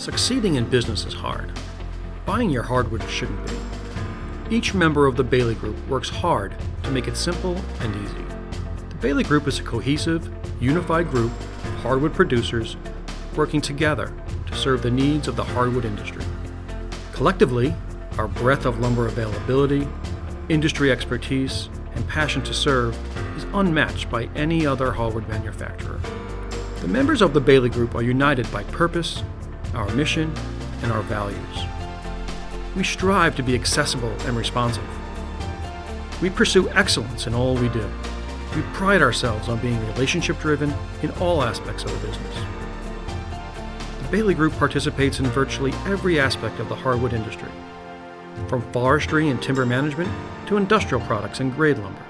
Succeeding in business is hard. Buying your hardwood shouldn't be. Each member of the BAILLIE Group works hard to make it simple and easy. The BAILLIE Group is a cohesive, unified group of hardwood producers working together to serve the needs of the hardwood industry. Collectively, our breadth of lumber availability, industry expertise, and passion to serve is unmatched by any other hardwood manufacturer. The members of the BAILLIE Group are united by purpose, our mission, and our values. We strive to be accessible and responsive. We pursue excellence in all we do. We pride ourselves on being relationship-driven in all aspects of the business. The BAILLIE Group participates in virtually every aspect of the hardwood industry, from forestry and timber management to industrial products and grade lumber.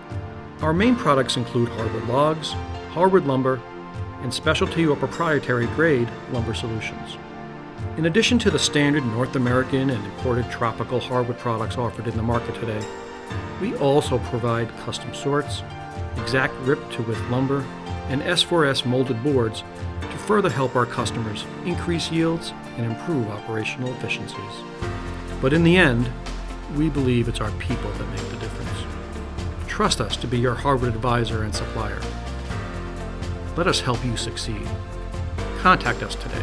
Our main products include hardwood logs, hardwood lumber, and specialty or proprietary grade lumber solutions. In addition to the standard North American and imported tropical hardwood products offered in the market today, we also provide custom sorts, exact rip-to-width lumber, and S4S molded boards to further help our customers increase yields and improve operational efficiencies. But in the end, we believe it's our people that make the difference. Trust us to be your hardwood advisor and supplier. Let us help you succeed. Contact us today.